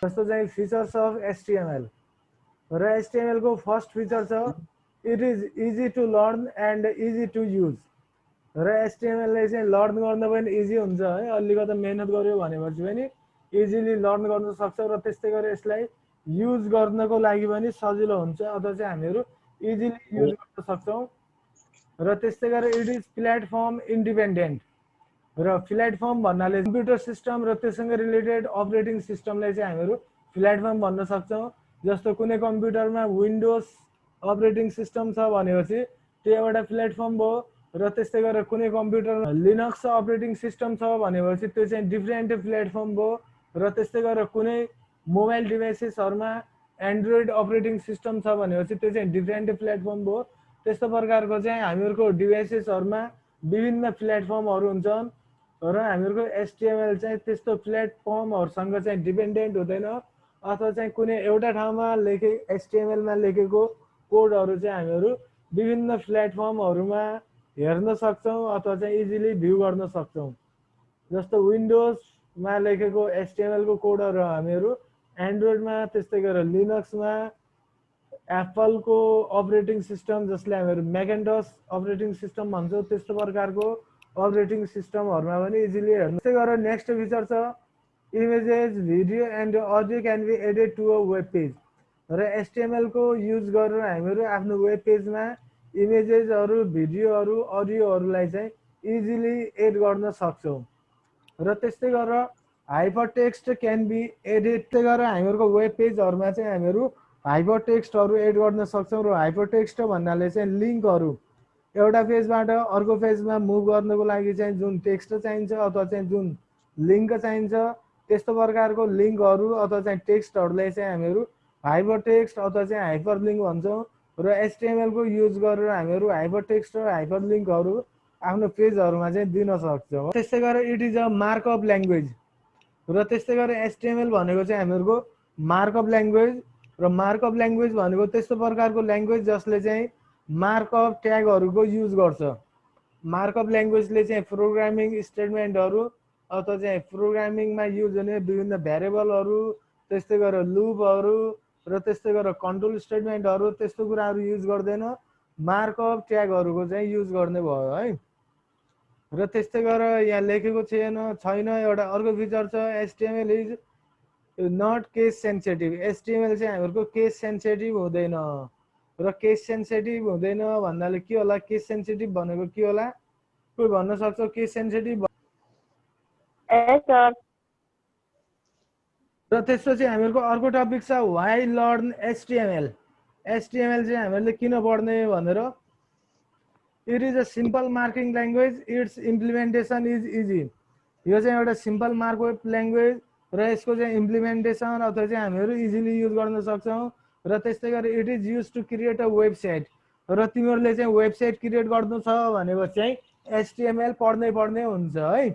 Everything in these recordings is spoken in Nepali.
जस्तो चाहिँ फिचर्स अफ एचटीएमएल र एचटीएमएल को फर्स्ट फिचर छ it is easy to learn and easy to use र एचटीएमएलले चाहिँ लर्न गर्न पनि इजी हुन्छ है अलिकति मेहनत गर्यो भनेपछि पनि इजिली लर्न गर्न सक्छ र त्यस्तै गरी यसलाई युज गर्नको लागि पनि सजिलो हुन्छ अथवा चाहिँ हामीहरू इजिली युज गर्न सक्छौँ र त्यस्तै गरी इट इज प्लेटफर्म इन्डिपेन्डेन्ट र प्लेटफर्म भन्नाले कम्प्युटर सिस्टम र त्योसँग रिलेटेड अपरेटिङ सिस्टमलाई चाहिँ हामीहरू प्लेटफर्म भन्न सक्छौँ जस्तो कुनै कम्प्युटरमा विन्डोज अपरेटिङ सिस्टम छ भनेपछि त्यो एउटा प्लेटफर्म भयो र त्यस्तै गरेर कुनै कम्प्युटरमा लिनक्स अपरेटिङ सिस्टम छ भनेपछि त्यो चाहिँ डिफ्रेन्ट प्लेटफर्म भयो र त्यस्तै गरेर कुनै मोबाइल डिभाइसेसहरूमा एन्ड्रोइड अपरेटिङ सिस्टम छ भनेपछि त्यो चाहिँ डिफ्रेन्ट प्लेटफर्म भयो त्यस्तो प्रकारको चाहिँ हामीहरूको डिभाइसेसहरूमा विभिन्न प्लेटफर्महरू हुन्छन् र हामीहरूको एचटीएमएल चाहिँ त्यस्तो प्लेटफर्महरूसँग चाहिँ डिपेन्डेन्ट हुँदैन अथवा चाहिँ कुनै एउटा ठाउँमा एचटीएमएलमा लेखेको कोडहरू चाहिँ हामीहरू विभिन्न प्लेटफर्महरूमा हेर्न सक्छौँ अथवा चाहिँ इजिली भ्यू गर्न सक्छौँ जस्तो विन्डोजमा लेखेको एचटीएमएलको कोडहरू हामीहरू एन्ड्रोइडमा त्यस्तै गरेर लिनक्समा एप्पलको अपरेटिङ सिस्टम जसले हामीहरू म्याकेन्टस अपरेटिङ सिस्टम भन्छौँ त्यस्तो प्रकारको अपरेटिङ सिस्टमहरूमा पनि इजिली हेर्नु त्यस्तै गरेर नेक्स्ट फिचर छ images video and audio can be added to a web page र एचटीएमएलको युज गरेर हामीहरू आफ्नो वेब पेजमा इमेजेसहरू भिडियोहरू अडियोहरूलाई चाहिँ इजिली एड गर्न सक्छौँ र त्यस्तै गरेर hyper text can be added त्यस्तै गरेर हामीहरूको वेब पेजहरूमा चाहिँ हामीहरू हाइपर टेक्स्टहरू एड गर्न सक्छौँ र हाइपर टेक्स्ट भन्नाले चाहिँ लिङ्कहरू एउटा पेजबाट अर्को पेजमा मुभ गर्नको लागि चाहिँ जुन टेक्स्ट चाहिन्छ अथवा चाहिँ जुन लिङ्क चाहिन्छ त्यस्तो प्रकारको लिङ्कहरू अथवा चाहिँ टेक्स्टहरूलाई चाहिँ हामीहरू हाइपर टेक्स्ट अथवा चाहिँ हाइपर लिङ्क भन्छौँ र एचटीएमएलको युज गरेर हामीहरू हाइपर टेक्स्ट र हाइपर लिङ्कहरू आफ्नो पेजहरूमा चाहिँ दिन सक्छौँ त्यस्तै गरेर it is a markup language र त्यस्तै गरेर एचटीएमएल भनेको चाहिँ हामीहरूको मार्कअप ल्याङ्ग्वेज र मार्कअप ल्याङ्ग्वेज भनेको त्यस्तो प्रकारको ल्याङ्ग्वेज जसले चाहिँ मार्कअप ट्यागहरूको युज गर्छ मार्कअप ल्याङ्ग्वेजले चाहिँ प्रोग्रामिङ स्टेटमेन्टहरू अथवा चाहिँ प्रोग्रामिङमा युज हुने विभिन्न भ्यारिएबलहरू त्यस्तै गरेर लुपहरू र त्यस्तै गरेर कन्ट्रोल स्टेटमेन्टहरू त्यस्तो कुराहरू युज गर्दैन मार्कअप ट्यागहरूको चाहिँ युज गर्ने भयो है र त्यस्तै गरेर यहाँ लेखेको छैन एउटा अर्को फिचर छ HTML is not case sensitive HTML चाहिँ हामीहरूको केस सेन्सिटिभ हुँदैन र केस सेन्सिटिभ हुँदैन भन्नाले के होला केस सेन्सिटिभ भनेको के होला कोही भन्न सक्छ केस सेन्सिटिभ र त्यसपछि हामीहरूको अर्को टपिक छ वाइ लर्न एचटीएमएल एचटीएमएल चाहिँ हामीहरूले किन पढ्ने भनेर it is a simple marking language it's implementation is easy यो चाहिँ एउटा सिम्पल मार्कअप ल्याङ्ग्वेज र यसको चाहिँ इम्प्लिमेन्टेसन अथवा चाहिँ हामीहरू इजिली युज गर्न सक्छौँ र त्यस्तै गरी it is use to create a website र तिमीहरूले चाहिँ वेबसाइट क्रिएट गर्नु छ भनेपछि चाहिँ एचटीएमएल पढ्नै पर्ने हुन्छ है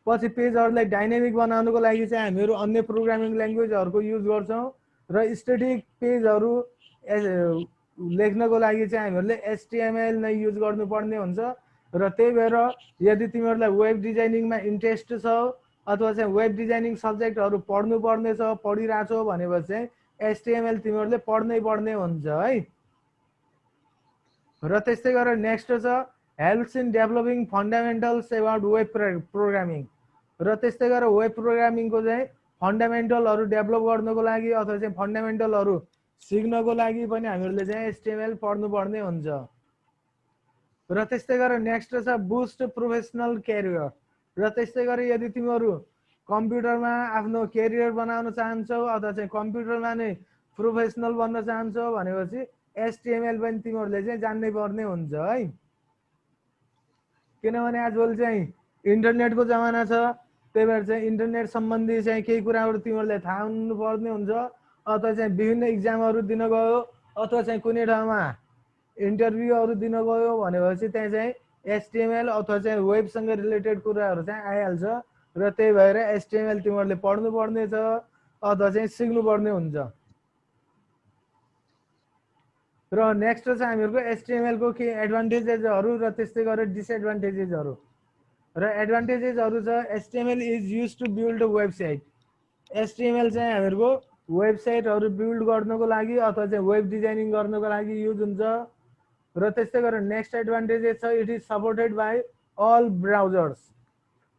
पछि पेजहरूलाई डाइनामिक बनाउनको लागि चाहिँ हामीहरू अन्य प्रोग्रामिङ ल्याङ्ग्वेजहरूको युज गर्छौँ र स्टेटिक पेजहरू लेख्नको लागि चाहिँ हामीहरूले एचटीएमएल नै युज गर्नुपर्ने हुन्छ र त्यही भएर यदि तिमीहरूलाई वेब डिजाइनिङमा इन्ट्रेस्ट छ अथवा चाहिँ वेब डिजाइनिङ सब्जेक्टहरू पढ्नुपर्ने छ पढिरहेछौ भनेपछि चाहिँ एचटीएमएल तिमीहरूले पढ्नै पर्ने हुन्छ है र त्यस्तै गरेर नेक्स्ट छ helps in developing fundamentals about web programming र त्यस्तै गरेर वेब प्रोग्रामिङको चाहिँ फन्डामेन्टलहरू डेभलप गर्नको लागि अथवा चाहिँ फन्डामेन्टलहरू सिक्नको लागि पनि हामीहरूले चाहिँ एचटीएमएल पढ्नुपर्ने हुन्छ र त्यस्तै गरेर नेक्स्ट छ बुस्ट प्रोफेसनल क्यारियर र त्यस्तै गरी यदि तिमीहरू कम्प्युटरमा आफ्नो क्यारियर बनाउन चाहन्छौ अथवा चाहिँ कम्प्युटरमा नै प्रोफेसनल बन्न चाहन्छौ भनेपछि एचटीएमएल पनि तिमीहरूले चाहिँ जान्नै पर्ने हुन्छ है किनभने आजभोलि चाहिँ इन्टरनेटको जमाना छ त्यही भएर चाहिँ इन्टरनेट सम्बन्धी चाहिँ केही कुराहरू तिमीहरूले थाहा हुनुपर्ने हुन्छ अथवा चाहिँ विभिन्न इक्जामहरू दिन गयो अथवा चाहिँ कुनै ठाउँमा इन्टरभ्यूहरू दिन गयो भनेपछि त्यहाँ चाहिँ एचटीएमएल अथवा चाहिँ वेबसँग रिलेटेड कुराहरू चाहिँ आइहाल्छ र त्यही भएर एचटीएमएल तिमीहरूले पढ्नुपर्ने छ अथवा चाहिँ सिक्नुपर्ने हुन्छ र नेक्स्ट छ हामीहरूको एचटीएमएलको के एडभान्टेजेसहरू र त्यस्तै गरेर डिसएडभान्टेजेसहरू र एडभान्टेजेसहरू छ HTML is use to build a website HTML चाहिँ हामीहरुको वेबसाइटहरु बिल्ड गर्नको लागि अथवा चाहिँ वेब डिजाइनिङ गर्नको लागि युज हुन्छ र त्यस्तै गरेर नेक्स्ट एडभान्टेज छ it is supported by all browsers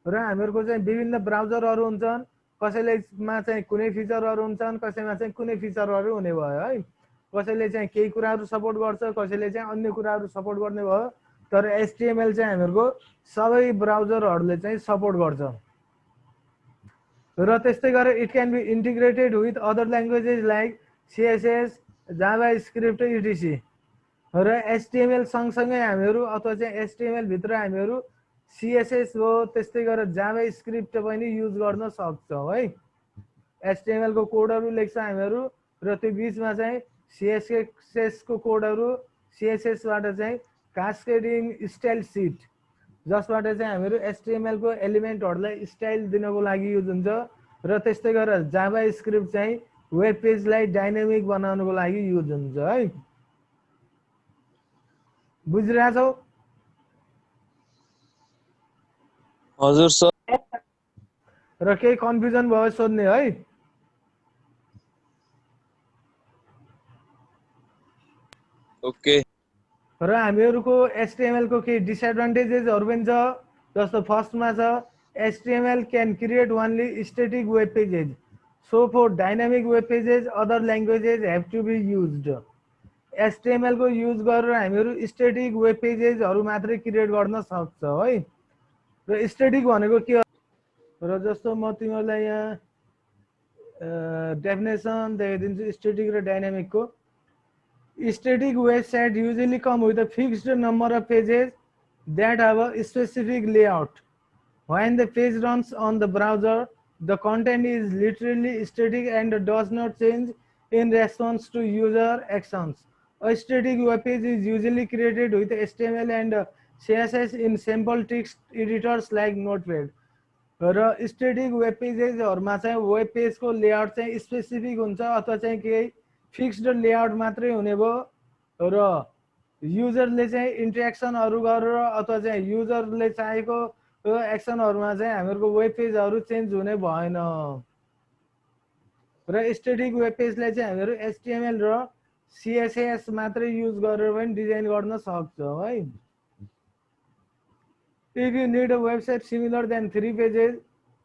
र हामीहरुको चाहिँ विभिन्न ब्राउजरहरु हुन्छन् कसैलेमा चाहिँ कुनै फिचरहरु हुन्छन् कसैमा चाहिँ कुनै फिचरहरु हुने भयो है कसैले चाहिँ केही कुराहरु सपोर्ट गर्छ कसैले चाहिँ अन्य कुराहरु सपोर्ट गर्ने भयो तर HTML चाहिँ हामीहरुको सबै ब्राउजरहरुले चाहिँ सपोर्ट गर्छ र त्यस्तै गरेर it can be integrated with other languages like CSS JavaScript etc र HTML सँगसँगै हामीहरु अथवा चाहिँ HTML भित्र हामीहरु CSS हो त्यस्तै गरेर जावा स्क्रिप्ट पनि युज गर्न सक्छौं है HTML को कोडहरु लेख्छ हामीहरु र त्यो बीचमा चाहिँ CSS को कोडहरु CSS बाट चाहिँ कास्केडिङ स्टाइल शीट जसबाट चाहिँ हामीहरु HTML को एलिमेन्टहरुलाई स्टाइल दिनको लागि युज हुन्छ र त्यस्तै गरेर जावा स्क्रिप्ट चाहिँ वेब पेजलाई डाइनामिक बनाउनको लागि युज हुन्छ है बुझिरहेछौ हजुर सर र केही कन्फ्युजन भयो सोध्ने है ओके र हामीहरुको HTML को केही डिसएडभान्टेजेसहरु पनि छ जस्तो फर्स्टमा छ HTML can create only static web pages so for dynamic web pages other languages have to be used HTML को युज गरेर हामीहरु स्टैटिक वेब पेजेसहरु मात्रै क्रिएट गर्न सक्छ है र स्टैटिक भनेको के र जस्तो म तिमीलाई यहाँ डेफिनेसन देखाइदिन्छु स्टैटिक र डायनामिक को static website usually come with a fixed number of pages that have a specific layout. When the page runs on the browser, the content is literally static and does not change in response to user actions. A static web page is usually created with HTML and CSS in simple text editors like Notepad. र स्टैटिक वेब पेजेसहरुमा चाहिँ वेब पेजको लेआउट चाहिँ स्पेसिफिक हुन्छ अथवा चाहिँ केही फिक्स्ड लेआउट मात्रै हुने भयो र युजरले चाहिँ इन्टरेक्सनहरु गरेर अथवा चाहिँ युजरले चाहेको एक्सनहरुमा चाहिँ हामीहरुको वेब पेजहरु चेन्ज हुने भएन र स्टैटिक वेब पेजलाई चाहिँ हामीहरु HTML र CSS मात्रै युज गरेर पनि डिजाइन गर्न सक्छौं है If you need a website similar than 3 pages,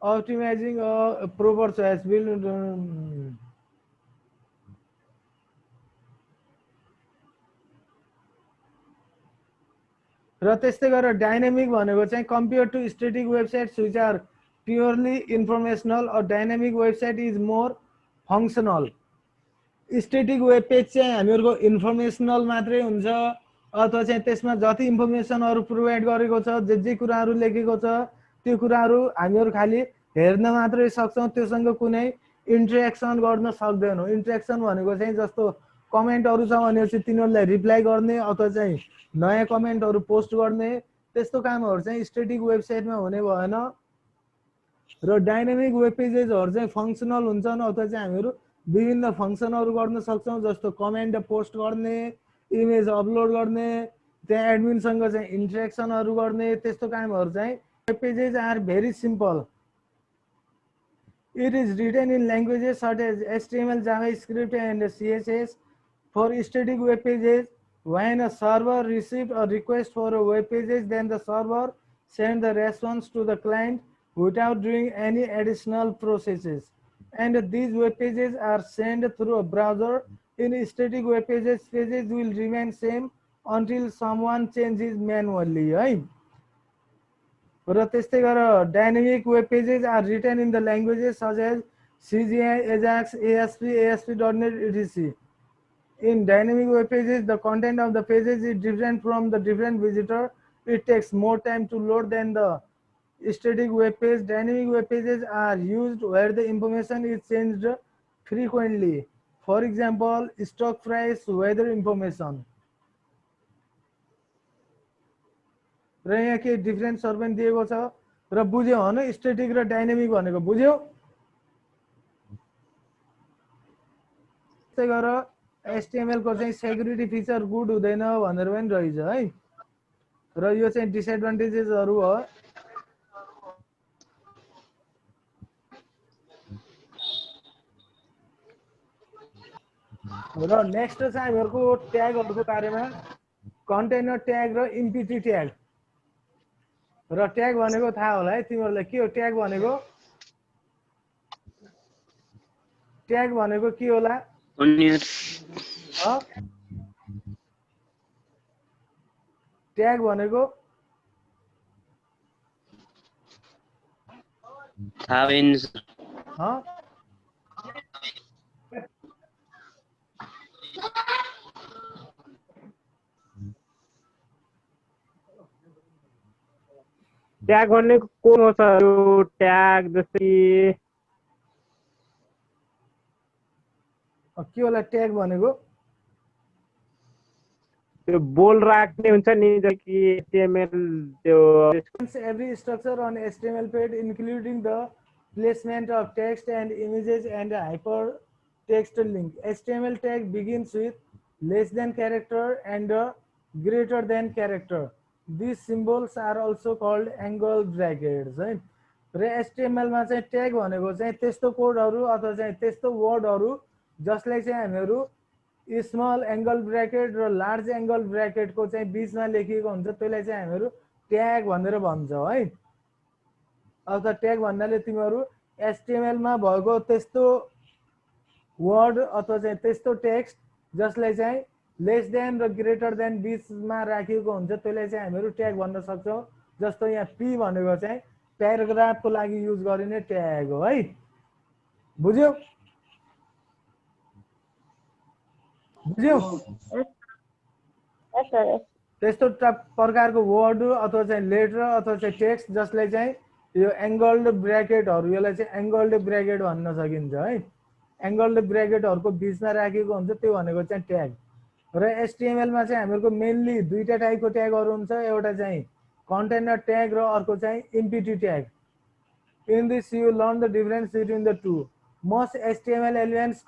optimizing a proper choice will र त्यस्तै गरेर डायनामिक भनेको चाहिँ compare to static websites which are purely informational or dynamic website is more functional static web page चाहिँ हामीहरुको इन्फर्मेशनल मात्रै हुन्छ अथवा चाहिँ त्यसमा जति इन्फर्मेसनहरु प्रोवाइड गरेको छ जे कुराहरु लेखेको छ त्यो कुराहरु हामीहरु खाली हेर्न मात्रै सक्छौं त्योसँग कुनै इन्टरेक्सन गर्न सक्दैनौं इन्टरेक्सन भनेको चाहिँ जस्तो कमेन्टहरु छ भनेपछि तिनीहरुलाई रिप्लाई गर्ने अथवा चाहिँ नयाँ कमेन्टहरु पोस्ट गर्ने त्यस्तो कामहरु चाहिँ स्टैटिक वेबसाइटमा हुने भएन र डायनामिक वेब पेजेसहरु चाहिँ फंक्शनल हुन्छन् अथवा चाहिँ हामीहरु विभिन्न फंक्सनहरु गर्न सक्छौं जस्तो कमेन्ट पोस्ट गर्ने इमेज अपलोड गर्ने त्यहाँ एडमिनसँग चाहिँ इन्टरेक्सनहरु गर्ने त्यस्तो कामहरु चाहिँ web pages are very simple It is written in languages such as HTML, JavaScript and CSS. For static web pages, when a server receives a request for a web pages, then the server sends the response to the client without doing any additional processes. And these web pages are sent through a browser. In static web pages, pages will remain same until someone changes manually. Right? र त्यस्तै गरेर dynamic web pages are written in the languages such as CGI, Ajax, ASP, ASP.NET, etc. In dynamic web pages, the content of the pages is different from the different visitor. It takes more time to load than the static web page. Dynamic web pages are used where the information is changed frequently. For example, stock price, weather information. र यहाँ के डिफरेन्सहरु पनि दिएको छ र बुझ्यौ हैन स्टैटिक र डायनामिक भनेको बुझ्यौ त्यस्तै गरेर HTML को चाहिँ सेक्युरिटी फिचर गुड हुँदैन भनेर पनि रहेछ है र यो चाहिँ डिसएडभान्टेजेसहरु हो र नेक्स्ट चाहिँ हामीहरूको ट्यागहरूको बारेमा कन्टेनर ट्याग र इम्पिटी ट्याग र ट्याग भनेको थाहा होला है तिमीहरूलाई के हो ट्याग भनेको के होला ट्याग भनेको ट्याग भनेको कुन हो सर ट्याग जस्तै के होला ट्याग भनेको त्यो बोल राख्ने हुन्छ नि कि HTML त्यो every structure on HTML page including the placement of text and images and hypertext link. HTML tag begins with less than character and greater than character. These symbols are also called angle brackets. है र HTML मा चाहिँ ट्याग भनेको चाहिँ त्यस्तो कोडहरु अथवा चाहिँ त्यस्तो वर्डहरु जसलाई चाहिँ हामीहरु स्मल एंगल ब्रैकेट र लार्ज एंगल ब्रैकेट को चाहिँ बीचमा लेखिएको हुन्छ त्यसलाई चाहिँ हामीहरु ट्याग भनेर भन्छौं है अब त ट्याग भन्नाले तिमीहरु HTML मा भएको त्यस्तो वर्ड अथवा चाहिँ त्यस्तो टेक्स्ट जसलाई चाहिँ लेस देन र ग्रेटर देन बीचमा राखिएको हुन्छ त्यसलाई चाहिँ हामीहरु ट्याग भन्न सक्छौं जस्तो यहाँ p भनेको चाहिँ प्याराग्राफ को लागि युज गरिने ट्याग हो है बुझ्यौ त्यस्तो प्रकारको वर्ड अथवा चाहिँ लेटर अथवा चाहिँ टेक्स्ट जसलाई चाहिँ यो एंगल्ड ब्रैकेटहरु यसलाई चाहिँ एंगल्ड ब्रैकेट भन्न सकिन्छ है एंगल्ड ब्रैकेटहरुको बीचमा राखिएको हुन्छ त्यो भनेको चाहिँ ट्याग र HTML मा चाहिँ हामीहरुको मेनली दुईटा टाइपको ट्यागहरु हुन्छ एउटा चाहिँ कन्टेनर ट्याग र अर्को चाहिँ empty tag in this you learn the difference between the two most HTML elements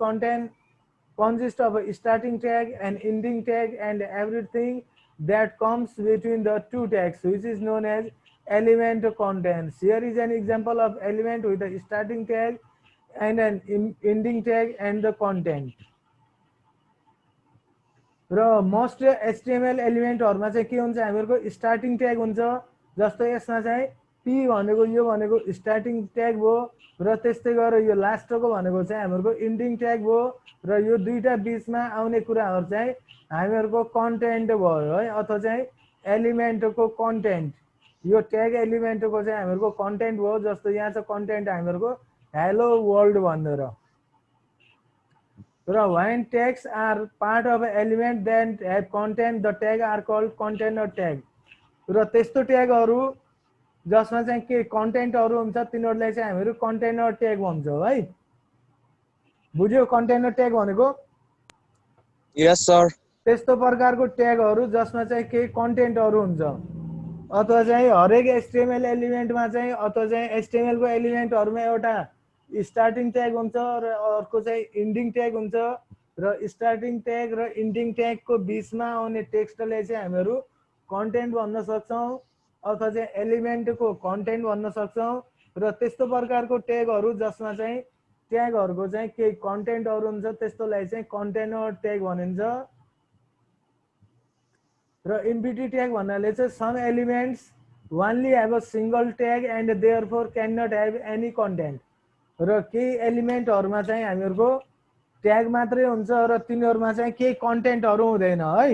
consist of a starting tag and ending tag and everything that comes between the two tags which is known as element contents. Here is an example of element with a starting tag and an ending tag and the content. र मोस्ट HTML एलिमेन्टहरुमा चाहिँ के हुन्छ हामीहरुको स्टार्टिङ ट्याग हुन्छ जस्तो यसमा चाहिँ p भनेको यो भनेको स्टार्टिङ ट्याग भयो र त्यस्तै गरेर यो लास्टको भनेको चाहिँ हामीहरुको एन्डिङ ट्याग भयो र यो दुईटा बीचमा आउने कुराहरु चाहिँ हामीहरुको कन्टेन्ट भयो है अथवा चाहिँ एलिमेन्टको कन्टेन्ट यो ट्याग एलिमेन्टको चाहिँ हामीहरुको कन्टेन्ट भयो जस्तो यहाँ चाहिँ कन्टेन्ट हामीहरुको हेलो वर्ल्ड भनेर र when tags are part of an element that have content the tag are called container tag र त्यस्तो ट्यागहरु जसमा चाहिँ के कन्टेन्टहरु हुन्छ तिनीहरुलाई चाहिँ हामीहरु कन्टेनर ट्याग भन्छौं है बुझ्यो कन्टेनर ट्याग भनेको यस सर त्यस्तो प्रकारको ट्यागहरु जसमा चाहिँ के कन्टेन्टहरु हुन्छ अथवा चाहिँ हरेक HTML एलिमेन्टमा चाहिँ अथवा चाहिँ HTML को एलिमेन्टहरुमा एउटा स्टार्टिङ ट्याग हुन्छ र अर्को चाहिँ एन्डिङ ट्याग हुन्छ र स्टार्टिङ ट्याग र एन्डिङ ट्याग को बीचमा आउने टेक्स्टलाई चाहिँ हामीहरु कन्टेन्ट भन्न सक्छौं अथवा चाहिँ एलिमेन्टको कन्टेन्ट भन्न सक्छौं र त्यस्तो प्रकारको ट्यागहरु जसमा चाहिँ ट्यागहरुको चाहिँ के कन्टेन्टहरु हुन्छ त्यस्तोलाई चाहिँ कन्टेनर ट्याग भनिन्छ र इम्पिटी ट्याग भन्नाले चाहिँ some elements only have a single tag and therefore cannot have any content र केही एलिमेन्टहरुमा चाहिँ हामीहरुको ट्याग मात्रै हुन्छ र तिनीहरुमा चाहिँ केही कन्टेन्टहरु हुँदैन है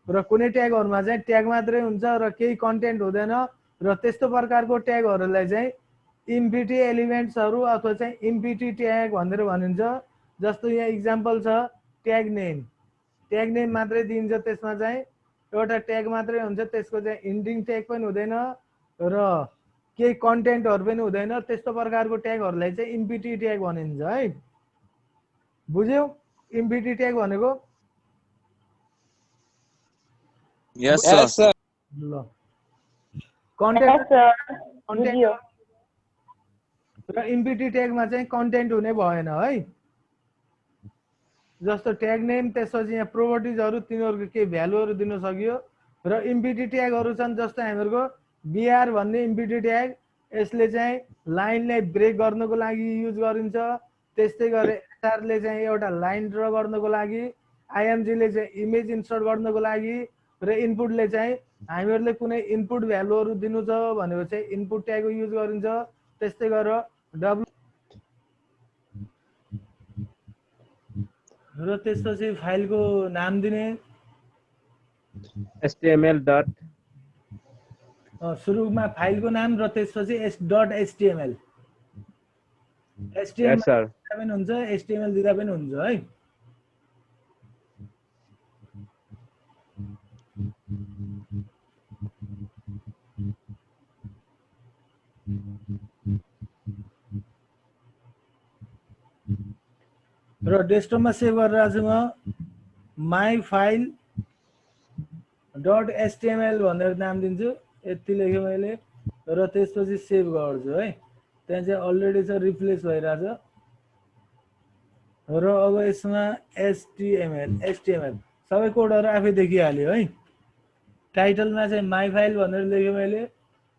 र कुनै ट्यागहरुमा चाहिँ ट्याग मात्रै हुन्छ र केही कन्टेन्ट हुँदैन र त्यस्तो प्रकारको ट्यागहरुलाई चाहिँ इम्पिटी एलिमेन्ट्सहरु अथवा चाहिँ इम्पिटी ट्याग भनेर भनिन्छ जस्तो यहाँ एक्जाम्पल छ ट्याग नेम मात्रै दिन्छ त्यसमा चाहिँ एउटा ट्याग मात्रै हुन्छ त्यसको चाहिँ एन्डिङ ट्याग पनि हुँदैन र केही कन्टेन्टहरु पनि हुँदैन त्यस्तो प्रकारको ट्यागहरुलाई चाहिँ इम्पिटी ट्याग भनिन्छ है बुझ्यौ इम्पिटी ट्याग भनेको यस सर ल कन्टेन्ट र इम्पिटी ट्यागमा चाहिँ कन्टेन्ट हुने भएन है जस्तो ट्याग नेम त्यसपछि यहाँ प्रोपर्टिजहरु तिनीहरुको के भ्यालुहरु दिन सकियो र इम्पिटी ट्यागहरु छन् जस्तो हामीहरुको br भन्ने इम्पिटी ट्याग यसले चाहिँ लाइनलाई ब्रेक गर्नको लागि युज गरिन्छ त्यस्तै गरे एसआर ले चाहिँ एउटा लाइन ड्र गर्नको लागि, आइएमजी ले चाहिँ इमेज इन्सर्ट गर्नको लागि र इनपुट ले चाहिँ हामीहरुले कुनै इनपुट भ्यालुहरु दिनु छ भनेको चाहिँ इनपुट ट्याग युज गरिन्छ। त्यस्तै गरेर डब्लु र त्यसपछि फाइलको नाम दिने HTML डट सुरुमा फाइलको नाम र त्यसपछि .html यस HTML सर दिँदा पनि हुन्छ, HTML दिँदा पनि हुन्छ है। र डेस्कटपमा सेभ गरेर छु म माई फाइल .html भनेर नाम दिन्छु। यति लेखेँ मैले र त्यसपछि सेभ गर्छु है। त्यहाँ चाहिँ अलरेडी छ, रिप्लेस भइरहेछ र अब यसमा HTML सबै कोडहरु आफै देखिहाल्यो है। टाइटलमा चाहिँ माई फाइल भनेर लेखेँ मैले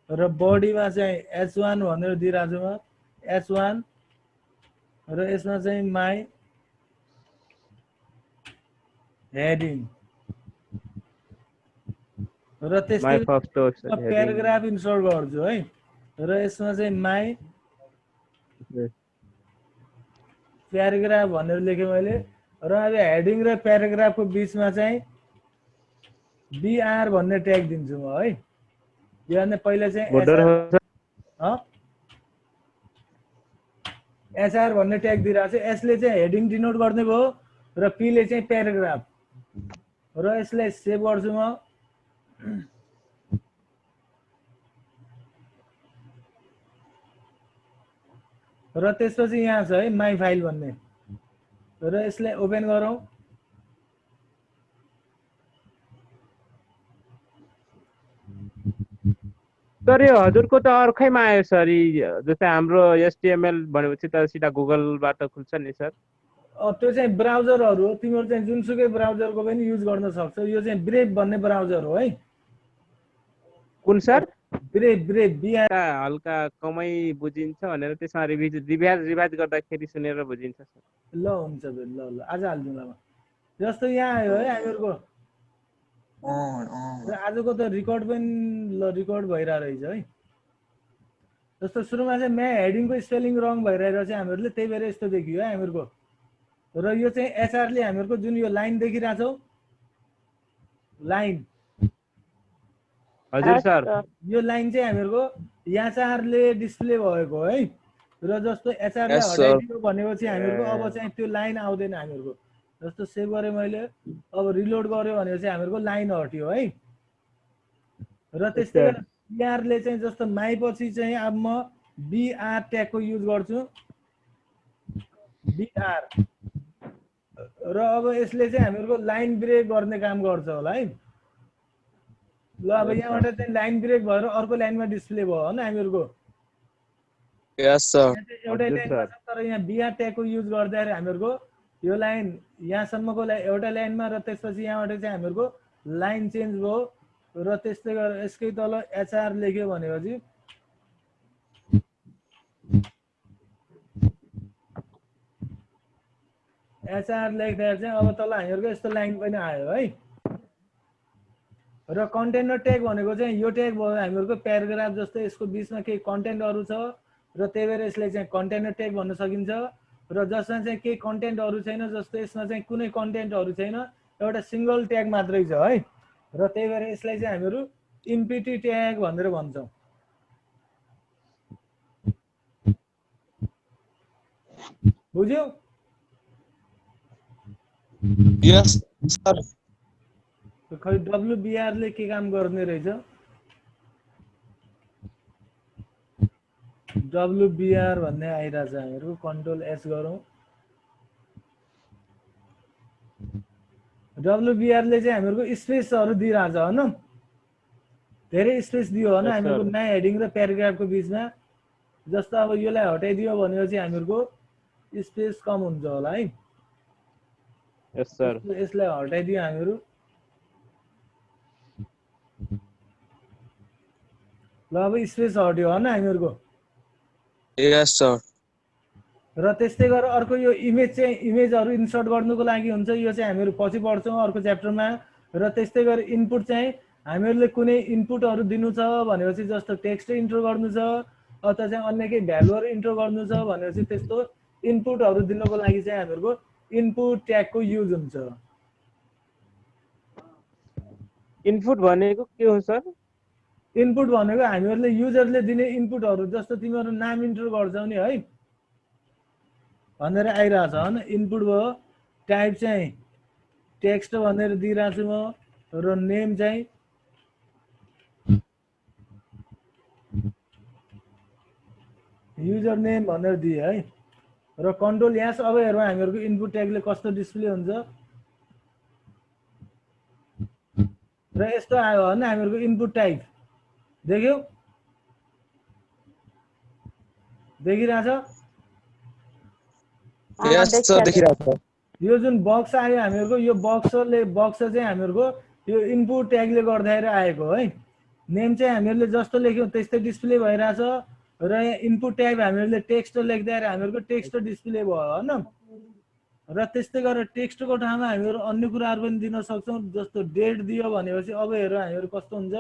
र बडीमा चाहिँ h1 भनेर दिइरहेछु म, h1 र यसमा चाहिँ माई हेडिङ र त्यस्तै माई फर्स्ट प्याराग्राफ इन्सर्ट गर्छु है। र यसमा चाहिँ माई प्याराग्राफ भनेर लेखेँ मैले र अब हेडिङ र प्याराग्राफको बीचमा चाहिँ BR भन्ने ट्याग दिन्छु म है। यो भने पहिला चाहिँ SR भन्ने ट्याग दिइरहेको छ। यसले चाहिँ हेडिङ डिनोट गर्ने भयो र P ले चाहिँ प्याराग्राफ र यसलाई सेभ गर्छु म। र त्यसपछि यहाँ छ है माई फाइल भन्ने र यसलाई ओपन गरौँ। सर यो हजुरको त अर्कैमा आयो सर, जस्तै हाम्रो HTML भनेपछि त सिधा गुगलबाट खुल्छ नि सर। त्यो चाहिँ ब्राउजरहरु हो, तिम्रो चाहिँ जुनसुकै ब्राउजरको पनि युज गर्न सक्छौ। यो चाहिँ ब्रेभ भन्ने ब्राउजर हो है। कुन सर? ब्रेभ हल्का कमै बुझिन्छ भनेर त्यसमा रिभाइज गर्दाखेरि सुनेर बुझिन्छ सर। ल हुन्छ ल ल आज हाल्दिउँला म। जस्तो यहाँ आयो है हामीहरुको र आजको त रिकर्ड पनि ल रिकर्ड भइरहेको रहेछ है। जस्तो सुरुमा चाहिँ म्या हेडिङको स्पेलिङ रङ भइरहेको छ हामीहरुले, त्यही भएर यस्तो देखियो है हामीहरुको। र यो चाहिँ एचआर ले हामीहरुको जुन यो लाइन देखिरहेछौ लाइन, हजुर सर, यो लाइन चाहिँ हामीहरुको एचआर ले डिस्प्ले भएको है। र जस्तो एचआर ले Yes, sir. हटाइदियो भनेपछि हामीहरुको अब चाहिँ त्यो लाइन आउँदैन हामीहरुको। जस्तो सेभ गरे मैले, अब रिलोड गर्यो भनेपछि हामीहरुको लाइन हट्यो है। र त्यस्तै गरी बीआर ले चाहिँ जस्तो माई पछि चाहिँ अब म बीआर ट्यागको युज गर्छु, बीआर। र अब यसले चाहिँ हामीहरुको लाइन ब्रेक गर्ने काम गर्छ होला है। ल अब यहाँबाट चाहिँ लाइन ब्रेक भएर अर्को लाइनमा डिस्प्ले भयो हैन हामीहरुको। Yes, sir. एउटै लाइनमा छ तर यहाँ बीआर ट्यागको युज गर्दाखेरि हामीहरुको यो लाइन यहाँसम्मको एउटा लाइनमा र त्यसपछि यहाँबाट चाहिँ हामीहरुको लाइन चेन्ज भयो। र त्यस्तै गरेर यसकै तल एचआर लेख्यो भनेपछि एचआर लेख्दा चाहिँ अब तल हामीहरुको यस्तो लाइन पनि आयो है। र कन्टेनर ट्याग भनेको चाहिँ यो ट्याग भयो हामीहरुको प्याराग्राफ जस्तो यसको बीचमा केही कन्टेन्टहरु छ र त्यही भएर यसलाई चाहिँ कन्टेनर ट्याग भन्न सकिन्छ। र जसमा चाहिँ केही कन्टेन्टहरु छैन, जस्तो यसमा चाहिँ कुनै कन्टेन्टहरु छैन, एउटा सिंगल ट्याग मात्रै छ है। र त्यही भएर यसलाई चाहिँ हामीहरु इम्पिटी ट्याग भनेर भन्छौं। बुझ्यौ? Yes, sir. खै डब्लुबीआर ले के काम गर्ने रहेछ? डब्लुबीआर भन्ने आइरहेछ हामीहरुको। कन्ट्रोल एस गरौँ। डब्लुबीआर ले चाहिँ हामीहरुको स्पेसहरु दिइराछ हैन, धेरै स्पेस दियो हैन हामीहरुको नयाँ हेडिङ र प्याराग्राफको बीचमा। जस्तो अब यसलाई हटाइदियो भनेपछि हामीहरुको स्पेस कम हुन्छ होला है। यस सर, यसलाई हटाइदियो हामीहरु। ल अब स्पेस हट्यो हैन हामीहरुको। Yes, sir. र त्यस्तै गरेर अर्को यो इमेज चाहिँ इमेजहरू इन्सर्ट गर्नुको लागि हुन्छ, यो चाहिँ हामीहरू पछि पढ्छौँ अर्को च्याप्टरमा। र त्यस्तै गरी इनपुट चाहिँ हामीहरूले कुनै इनपुटहरू दिनु छ भनेपछि जस्तो टेक्स्ट इन्टर गर्नु छ अथवा चाहिँ अन्य केही भ्यालुहरू इन्टर गर्नु छ भनेपछि त्यस्तो इनपुटहरू दिनको लागि चाहिँ हामीहरूको इनपुट ट्यागको युज हुन्छ। इनपुट भनेको के हो सर? इनपुट भनेको हामीहरूले युजरले दिने इनपुटहरू, जस्तो तिमीहरू नाम इन्टर गर्छौ नि है भनेर आइरहेछ होइन, इनपुट भयो। टाइप चाहिँ टेक्स्ट भनेर दिइरहेको छु म, र नेम चाहिँ युजर नेम भनेर दिएँ है। र कन्ट्रोल यास। अब हेरौँ हामीहरूको इनपुट ट्यागले कस्तो डिस्प्ले हुन्छ। र यस्तो आयो होइन हामीहरूको इनपुट टाइप, देख्यौ? देखिरहेछ? यस सर देखिरहेको छ। यो जुन बक्स आयो हामीहरूको, यो बक्स चाहिँ हामीहरूको यो इनपुट ट्यागले गर्दाखेरि आएको है। नेम चाहिँ हामीहरूले जस्तो लेख्यौँ त्यस्तै डिस्प्ले भइरहेछ। र यहाँ इनपुट ट्याग हामीहरूले टेक्स्ट लेख्दाखेरि हामीहरूको टेक्स्ट डिस्प्ले भयो होइन। र त्यस्तै गरेर टेक्स्टको ठाउँमा हामीहरू अन्य कुराहरू पनि दिन सक्छौँ, जस्तो डेट दियो भनेपछि अब हेरौँ हामीहरू कस्तो हुन्छ।